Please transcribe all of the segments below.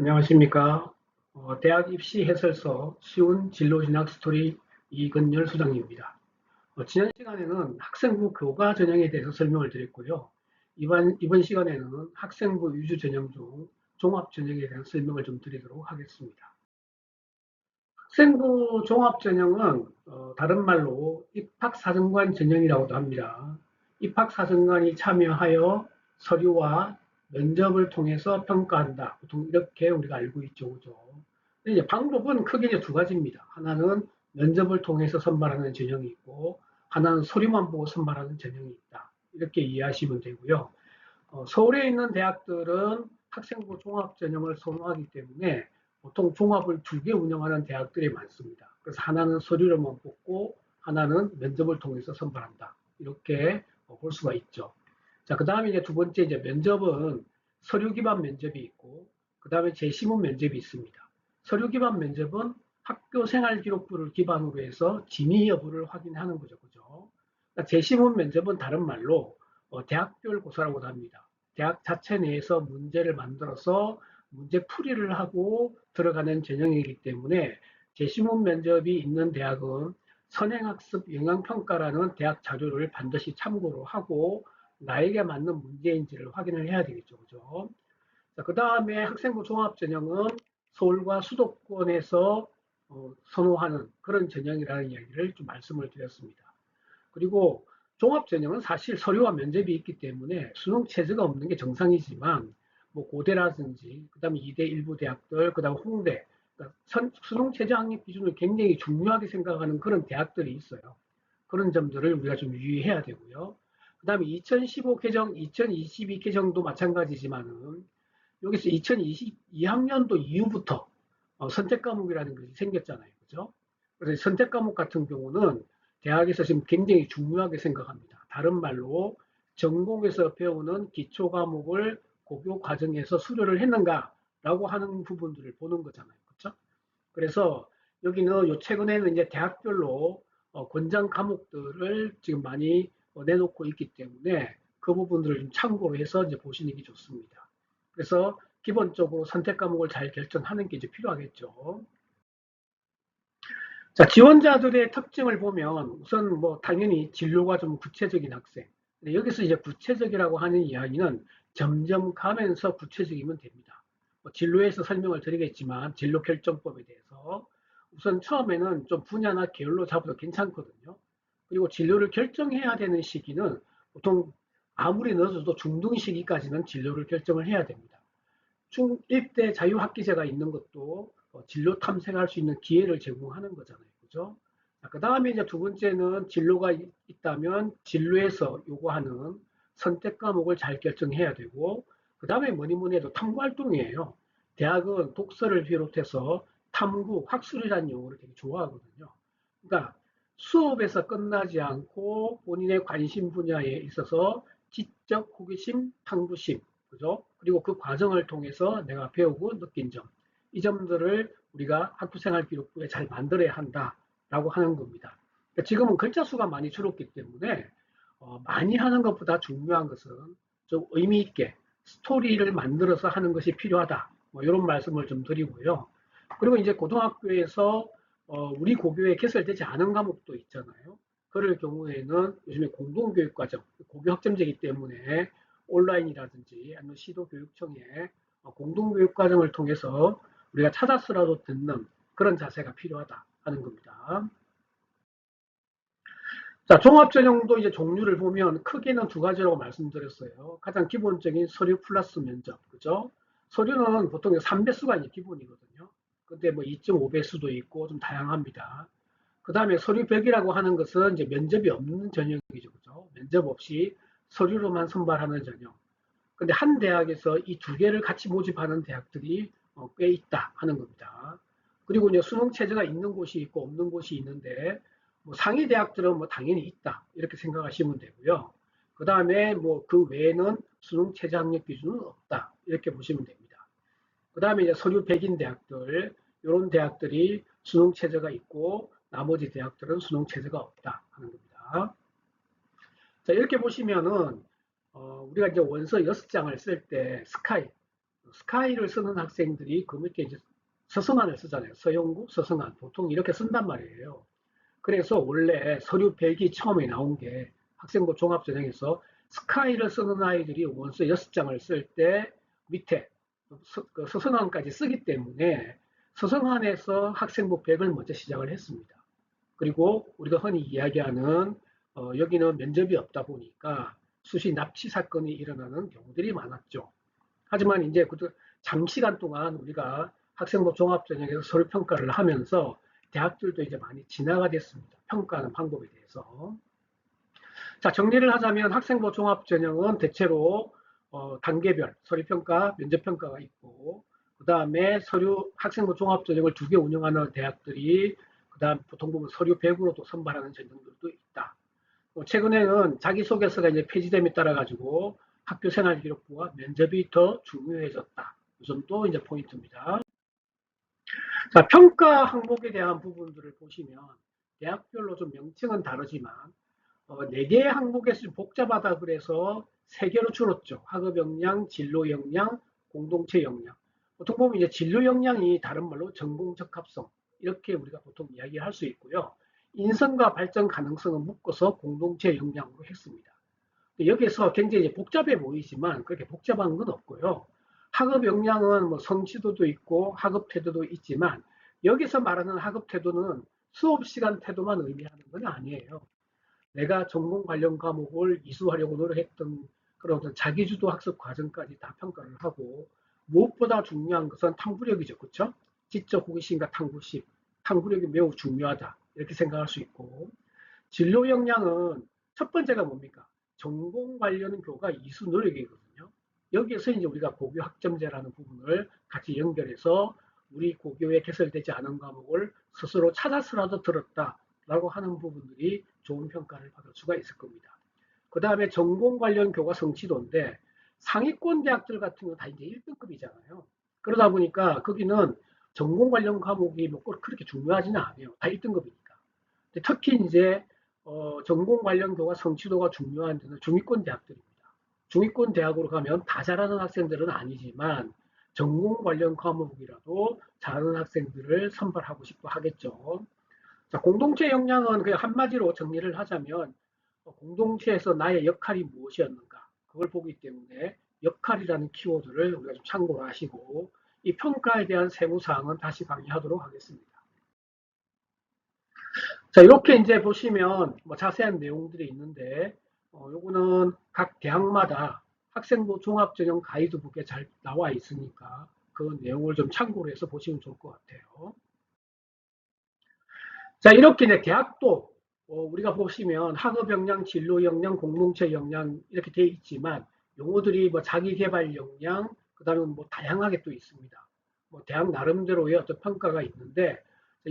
안녕하십니까. 대학 입시 해설서 쉬운 진로 진학 스토리 이건열 소장입니다. 지난 시간에는 학생부 교과 전형에 대해서 설명을 드렸고요. 이번 시간에는 학생부 위주 전형 중 종합 전형에 대한 설명을 좀 드리도록 하겠습니다. 학생부 종합 전형은 다른 말로 입학사정관 전형이라고도 합니다. 입학사정관이 참여하여 서류와 면접을 통해서 평가한다. 보통 이렇게 우리가 알고 있죠. 그죠? 근데 이제 방법은 크게 이제 두 가지입니다. 하나는 면접을 통해서 선발하는 전형이 있고, 하나는 서류만 보고 선발하는 전형이 있다. 이렇게 이해하시면 되고요. 서울에 있는 대학들은 학생부 종합 전형을 선호하기 때문에 보통 종합을 두 개 운영하는 대학들이 많습니다. 그래서 하나는 서류로만 뽑고 하나는 면접을 통해서 선발한다. 이렇게 볼 수가 있죠. 자, 그 다음에 이제 두 번째 이제 면접은 서류 기반 면접이 있고, 그 다음에 재시문 면접이 있습니다. 서류 기반 면접은 학교 생활 기록부를 기반으로 해서 진위 여부를 확인하는 거죠. 그죠? 그러니까 재시문 면접은 다른 말로 대학별 고사라고도 합니다. 대학 자체 내에서 문제를 만들어서 문제 풀이를 하고 들어가는 전형이기 때문에 재시문 면접이 있는 대학은 선행학습 영향평가라는 대학 자료를 반드시 참고로 하고 나에게 맞는 문제인지를 확인을 해야 되겠죠. 그죠? 그 다음에 학생부 종합전형은 서울과 수도권에서 선호하는 그런 전형이라는 이야기를 좀 말씀을 드렸습니다. 그리고 종합전형은 사실 서류와 면접이 있기 때문에 수능 체제가 없는 게 정상이지만 뭐 고대라든지 그다음에 이대 일부 대학들 그다음 홍대 그러니까 수능 체제 학력 기준을 굉장히 중요하게 생각하는 그런 대학들이 있어요. 그런 점들을 우리가 좀 유의해야 되고요. 그다음에 2015 개정, 2022 개정도 마찬가지지만은 여기서 2022학년도 이후부터 선택 과목이라는 것이 생겼잖아요. 그죠? 그래서 선택 과목 같은 경우는 대학에서 지금 굉장히 중요하게 생각합니다. 다른 말로 전공에서 배우는 기초 과목을 고교 과정에서 수료를 했는가라고 하는 부분들을 보는 거잖아요. 그렇죠? 그래서 여기는 요 최근에는 이제 대학별로 권장 과목들을 지금 많이 내놓고 있기 때문에 그 부분들을 좀 참고로 해서 이제 보시는 게 좋습니다. 그래서 기본적으로 선택 과목을 잘 결정하는 게 이제 필요하겠죠. 자, 지원자들의 특징을 보면 우선 뭐 당연히 진로가 좀 구체적인 학생. 근데 여기서 이제 구체적이라고 하는 이야기는 점점 가면서 구체적이면 됩니다. 뭐 진로에서 설명을 드리겠지만 진로 결정법에 대해서 우선 처음에는 좀 분야나 계열로 잡아도 괜찮거든요. 그리고 진로를 결정해야 되는 시기는 보통 아무리 늦어도 중등 시기까지는 진로를 결정을 해야 됩니다. 중1대 자유학기제가 있는 것도 진로 탐색할 수 있는 기회를 제공하는 거잖아요. 그죠? 그 다음에 이제 두 번째는 진로가 있다면 진로에서 요구하는 선택 과목을 잘 결정해야 되고, 그 다음에 뭐니 뭐니 해도 탐구 활동이에요. 대학은 독서를 비롯해서 탐구, 학술이라는 용어를 되게 좋아하거든요. 그러니까 수업에서 끝나지 않고 본인의 관심 분야에 있어서 지적 호기심, 탐구심, 그죠? 그리고 그 과정을 통해서 내가 배우고 느낀 점, 이 점들을 우리가 학부생활 기록부에 잘 만들어야 한다라고 하는 겁니다. 그러니까 지금은 글자 수가 많이 줄었기 때문에 많이 하는 것보다 중요한 것은 좀 의미 있게 스토리를 만들어서 하는 것이 필요하다. 뭐 이런 말씀을 좀 드리고요. 그리고 이제 고등학교에서 우리 고교에 개설되지 않은 과목도 있잖아요. 그럴 경우에는 요즘에 공동교육과정, 고교 학점제이기 때문에 온라인이라든지 아니면 시도교육청의 공동교육과정을 통해서 우리가 찾아서라도 듣는 그런 자세가 필요하다 하는 겁니다. 자, 종합전형도 이제 종류를 보면 크게는 두 가지라고 말씀드렸어요. 가장 기본적인 서류 플러스 면접, 그죠? 서류는 보통 3배수가 이제 기본이거든요. 근데 뭐 2.5배수도 있고 좀 다양합니다. 그 다음에 서류 100이라고 하는 것은 이제 면접이 없는 전형이죠. 그죠? 면접 없이 서류로만 선발하는 전형. 근데 한 대학에서 이 두 개를 같이 모집하는 대학들이 꽤 있다 하는 겁니다. 그리고 이제 수능 체제가 있는 곳이 있고 없는 곳이 있는데 뭐 상위 대학들은 뭐 당연히 있다 이렇게 생각하시면 되고요. 그 다음에 뭐 그 외에는 수능 체제 학력 기준은 없다 이렇게 보시면 됩니다. 그 다음에 이제 서류 100인 대학들 이런 대학들이 수능 체제가 있고 나머지 대학들은 수능 체제가 없다 하는 겁니다. 자, 이렇게 보시면은 우리가 이제 원서 6장을 쓸 때 스카이 스카이를 쓰는 학생들이 그 밑에 이제 서성안을 쓰잖아요. 서영구, 서성안. 보통 이렇게 쓴단 말이에요. 그래서 원래 서류 100이 처음에 나온 게 학생부 종합전형에서 스카이를 쓰는 아이들이 원서 6장을 쓸 때 밑에 서성안까지 쓰기 때문에 서성안에서 학생부 100을 먼저 시작을 했습니다. 그리고 우리가 흔히 이야기하는 여기는 면접이 없다 보니까 수시 납치 사건이 일어나는 경우들이 많았죠. 하지만 이제 장시간 동안 우리가 학생부 종합전형에서 서류 평가를 하면서 대학들도 이제 많이 진화가 됐습니다. 평가하는 방법에 대해서. 자, 정리를 하자면 학생부 종합전형은 대체로 단계별 서류평가, 면접평가가 있고, 그 다음에 학생부 종합전형을 2개 운영하는 대학들이 그 다음 보통 보면 서류 100으로도 선발하는 전형들도 있다. 최근에는 자기소개서가 이제 폐지됨에 따라 가지고 학교생활기록부와 면접이 더 중요해졌다. 이 점도 이제 포인트입니다. 자, 평가 항목에 대한 부분들을 보시면 대학별로 좀 명칭은 다르지만 4개의 항목에서 좀 복잡하다 그래서 3개로 줄었죠. 학업 역량, 진로 역량, 공동체 역량. 보통 보면 이제 진로 역량이 다른 말로 전공 적합성 이렇게 우리가 보통 이야기할 수 있고요. 인성과 발전 가능성은 묶어서 공동체 역량으로 했습니다. 여기서 굉장히 복잡해 보이지만 그렇게 복잡한 건 없고요. 학업 역량은 뭐 성취도도 있고 학업 태도도 있지만 여기서 말하는 학업 태도는 수업 시간 태도만 의미하는 건 아니에요. 내가 전공 관련 과목을 이수하려고 노력했던 그런 자기주도 학습 과정까지 다 평가를 하고 무엇보다 중요한 것은 탐구력이죠. 그렇죠? 지적 호기심과 탐구심, 탐구력이 매우 중요하다. 이렇게 생각할 수 있고 진로 역량은 첫 번째가 뭡니까? 전공 관련 교과 이수 노력이거든요. 여기에서 이제 우리가 고교 학점제라는 부분을 같이 연결해서 우리 고교에 개설되지 않은 과목을 스스로 찾아서라도 들었다라고 하는 부분들이 좋은 평가를 받을 수가 있을 겁니다. 그 다음에 전공 관련 교과 성취도인데 상위권 대학들 같은 경우는 다 이제 1등급이잖아요. 그러다 보니까 거기는 전공 관련 과목이 뭐 꼭 그렇게 중요하지는 않아요. 다 1등급이니까. 특히 이제 전공 관련 교과 성취도가 중요한 데는 중위권 대학들입니다. 중위권 대학으로 가면 다 잘하는 학생들은 아니지만 전공 관련 과목이라도 잘하는 학생들을 선발하고 싶어 하겠죠. 자, 공동체 역량은 그냥 한마디로 정리를 하자면 공동체에서 나의 역할이 무엇이었는가 그걸 보기 때문에 역할이라는 키워드를 우리가 좀 참고를 하시고 이 평가에 대한 세부사항은 다시 강의하도록 하겠습니다. 자, 이렇게 이제 보시면 뭐 자세한 내용들이 있는데, 요거는 각 대학마다 학생부 종합전형 가이드북에 잘 나와 있으니까 그 내용을 좀 참고로 해서 보시면 좋을 것 같아요. 자, 이렇게 이제 대학도 우리가 보시면 학업 역량, 진로 역량, 공동체 역량 이렇게 돼 있지만 용어들이 뭐 자기개발 역량, 그다음에 뭐 다양하게 또 있습니다. 뭐 대학 나름대로의 어떤 평가가 있는데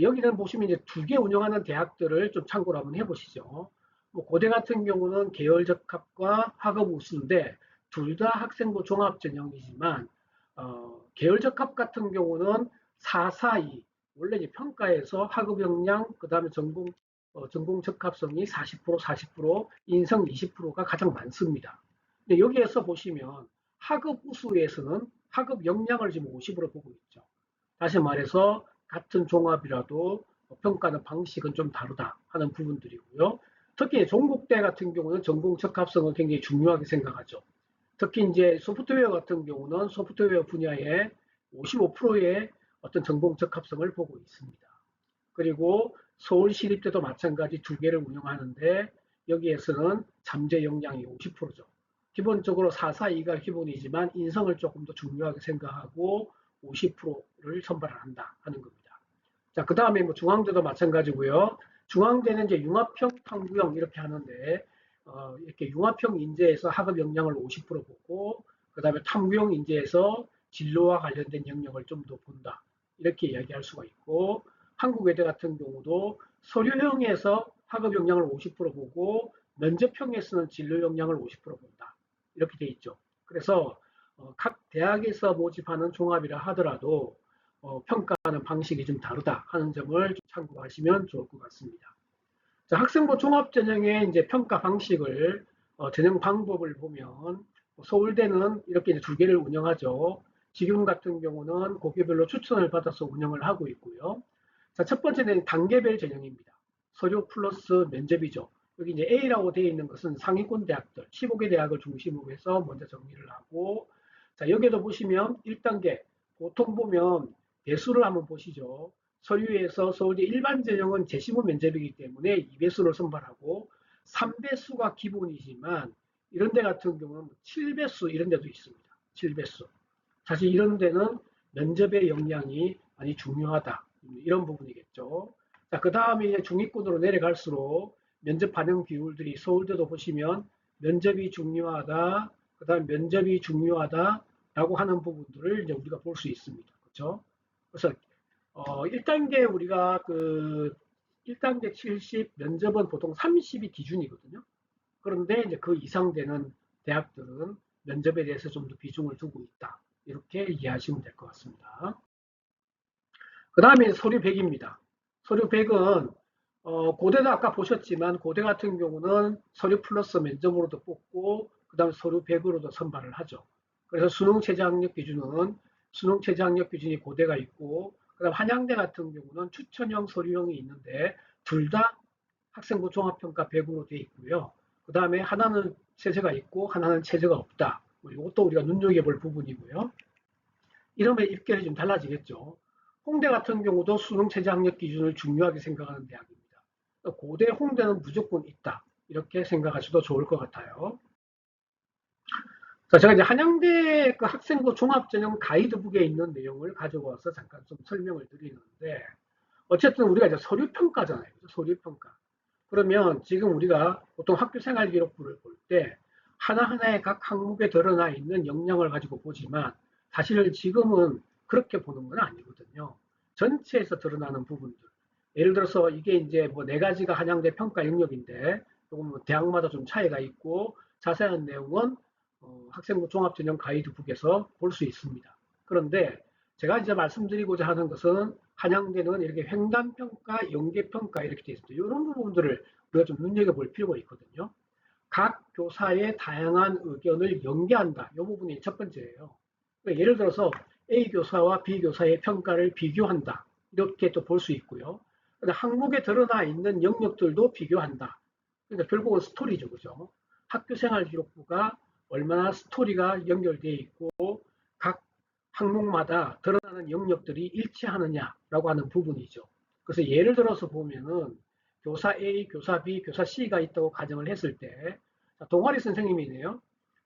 여기는 보시면 이제 2개 운영하는 대학들을 좀 참고를 한번 해보시죠. 뭐 고대 같은 경우는 계열적합과 학업 우수인데 둘 다 학생부 종합전형이지만 계열적합 같은 경우는 442 원래 이제 평가에서 학업 역량 그다음에 전공 적합성이 40% 40% 인성 20%가 가장 많습니다. 근데 여기에서 보시면 학업 우수에서는 학업 역량을 지금 50으로 보고 있죠. 다시 말해서 같은 종합이라도 평가하는 방식은 좀 다르다 하는 부분들이고요. 특히 종국대 같은 경우는 전공 적합성을 굉장히 중요하게 생각하죠. 특히 이제 소프트웨어 같은 경우는 소프트웨어 분야에 55%의 어떤 전공 적합성을 보고 있습니다. 그리고 서울시립대도 마찬가지 2개를 운영하는데 여기에서는 잠재 역량이 50%죠. 기본적으로 442가 기본이지만 인성을 조금 더 중요하게 생각하고 50%를 선발을 한다 하는 겁니다. 자, 그 다음에 뭐 중앙대도 마찬가지고요. 중앙대는 이제 융합형, 탐구형 이렇게 하는데 이렇게 융합형 인재에서 학업 역량을 50% 보고 그 다음에 탐구형 인재에서 진로와 관련된 영역을 좀 더 본다. 이렇게 이야기할 수가 있고 한국외대 같은 경우도 서류형에서 학업 역량을 50% 보고 면접형에서는 진로 역량을 50% 본다. 이렇게 돼 있죠. 그래서 각 대학에서 모집하는 종합이라 하더라도 평가하는 방식이 좀 다르다 하는 점을 좀 참고하시면 좋을 것 같습니다. 자, 학생부 종합전형의 이제 평가 방식을 전형 방법을 보면 서울대는 이렇게 2개를 운영하죠. 지금 같은 경우는 고교별로 추천을 받아서 운영을 하고 있고요. 자, 첫 번째는 단계별 전형입니다. 서류 플러스 면접이죠. 여기 이제 A라고 되어 있는 것은 상위권 대학들, 15개 대학을 중심으로 해서 먼저 정리를 하고, 자, 여기에도 보시면 1단계, 보통 보면 배수를 한번 보시죠. 서류에서 서울대 일반 전형은 재시문 면접이기 때문에 2배수를 선발하고, 3배수가 기본이지만, 이런 데 같은 경우는 7배수 이런 데도 있습니다. 7배수. 사실 이런 데는 면접의 역량이 많이 중요하다. 이런 부분이겠죠. 자, 그 다음에 중위권으로 내려갈수록 면접 반영 비율들이 서울대도 보시면 면접이 중요하다. 그 다음 면접이 중요하다라고 하는 부분들을 이제 우리가 볼 수 있습니다. 그렇죠? 그래서 1단계 우리가 1단계 70 면접은 보통 30이 기준이거든요. 그런데 이제 그 이상 되는 대학들은 면접에 대해서 좀 더 비중을 두고 있다. 이렇게 이해하시면 될 것 같습니다. 그 다음에 서류 100입니다. 서류 100은 고대도 아까 보셨지만 고대 같은 경우는 서류 플러스 면접으로도 뽑고 그 다음에 서류 100으로도 선발을 하죠. 그래서 수능 최저학력 기준은 수능 최저학력 기준이 고대가 있고 그 다음 한양대 같은 경우는 추천형 서류형이 있는데 둘 다 학생부 종합평가 100으로 되어 있고요. 그 다음에 하나는 체제가 있고 하나는 체제가 없다. 이것도 우리가 눈여겨볼 부분이고요. 이러면 입결이 좀 달라지겠죠. 홍대 같은 경우도 수능 최저 학력 기준을 중요하게 생각하는 대학입니다. 고대, 홍대는 무조건 있다. 이렇게 생각하셔도 좋을 것 같아요. 자, 제가 이제 한양대 그 학생부 종합전형 가이드북에 있는 내용을 가지고 와서 잠깐 좀 설명을 드리는데, 어쨌든 우리가 이제 서류평가잖아요. 서류평가. 그러면 지금 우리가 보통 학교생활기록부를 볼 때 하나하나의 각 항목에 드러나 있는 역량을 가지고 보지만 사실 지금은 그렇게 보는 건 아니거든요. 전체에서 드러나는 부분들. 예를 들어서 이게 이제 뭐 4가지가 한양대 평가 영역인데 조금 뭐 대학마다 좀 차이가 있고 자세한 내용은 학생부 종합전형 가이드북에서 볼 수 있습니다. 그런데 제가 이제 말씀드리고자 하는 것은 한양대는 이렇게 횡단평가, 연계평가 이렇게 되어 있습니다. 이런 부분들을 우리가 좀 눈여겨볼 필요가 있거든요. 각 교사의 다양한 의견을 연계한다. 이 부분이 첫 번째예요. 그러니까 예를 들어서 A 교사와 B 교사의 평가를 비교한다. 이렇게 또 볼 수 있고요. 항목에 드러나 있는 영역들도 비교한다. 그러니까 결국은 스토리죠. 그죠? 학교생활기록부가 얼마나 스토리가 연결되어 있고 각 항목마다 드러나는 영역들이 일치하느냐라고 하는 부분이죠. 그래서 예를 들어서 보면은 교사 A, 교사 B, 교사 C가 있다고 가정을 했을 때 동아리 선생님이네요.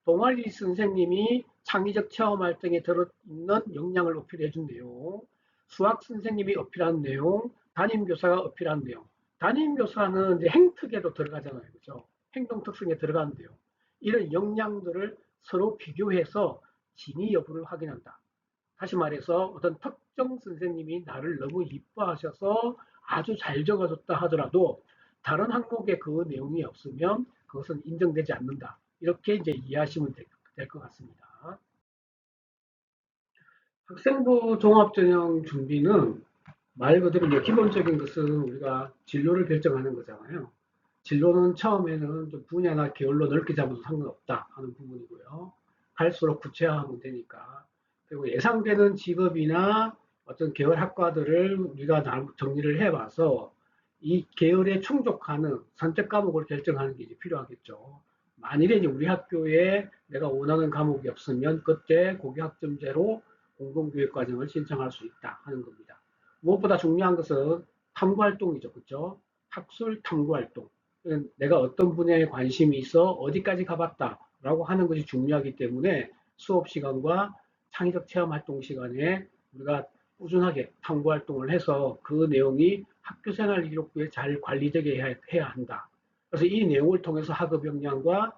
동아리 선생님이 창의적 체험 활동에 들어있는 역량을 어필해 준 내용, 수학 선생님이 어필한 내용, 담임 교사가 어필한 내용. 담임 교사는 이제 행특에도 들어가잖아요. 그죠? 행동 특성에 들어가는데요. 이런 역량들을 서로 비교해서 진위 여부를 확인한다. 다시 말해서 어떤 특정 선생님이 나를 너무 이뻐하셔서 아주 잘 적어줬다 하더라도 다른 항목에 그 내용이 없으면 그것은 인정되지 않는다. 이렇게 이제 이해하시면 될 것 같습니다. 학생부 종합전형 준비는 말 그대로 이제 기본적인 것은 우리가 진로를 결정하는 거잖아요. 진로는 처음에는 좀 분야나 계열로 넓게 잡아도 상관없다 하는 부분이고요. 갈수록 구체화하면 되니까. 그리고 예상되는 직업이나 어떤 계열 학과들을 우리가 정리를 해봐서 이 계열에 충족하는 선택 과목을 결정하는 게 이제 필요하겠죠. 만일에 이제 우리 학교에 내가 원하는 과목이 없으면 그때 고교학점제로 공동교육과정을 신청할 수 있다 하는 겁니다. 무엇보다 중요한 것은 탐구활동이죠. 그렇죠? 학술 탐구활동. 내가 어떤 분야에 관심이 있어 어디까지 가봤다라고 하는 것이 중요하기 때문에 수업 시간과 창의적 체험 활동 시간에 우리가 꾸준하게 탐구 활동을 해서 그 내용이 학교생활 기록부에 잘 관리되게 해야 한다. 그래서 이 내용을 통해서 학업 역량과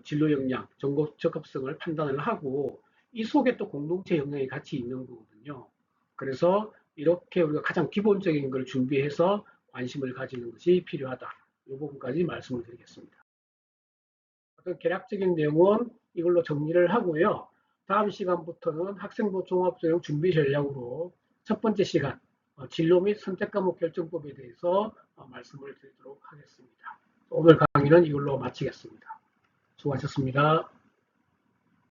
진로 역량, 전공 적합성을 판단을 하고 이 속에 또 공동체 역량이 같이 있는 거거든요. 그래서 이렇게 우리가 가장 기본적인 걸 준비해서 관심을 가지는 것이 필요하다. 이 부분까지 말씀을 드리겠습니다. 어떤 개략적인 내용은 이걸로 정리를 하고요. 다음 시간부터는 학생부 종합전형 준비 전략으로 첫 번째 시간 진로 및 선택 과목 결정법에 대해서 말씀을 드리도록 하겠습니다. 오늘 강의는 이걸로 마치겠습니다. 수고하셨습니다.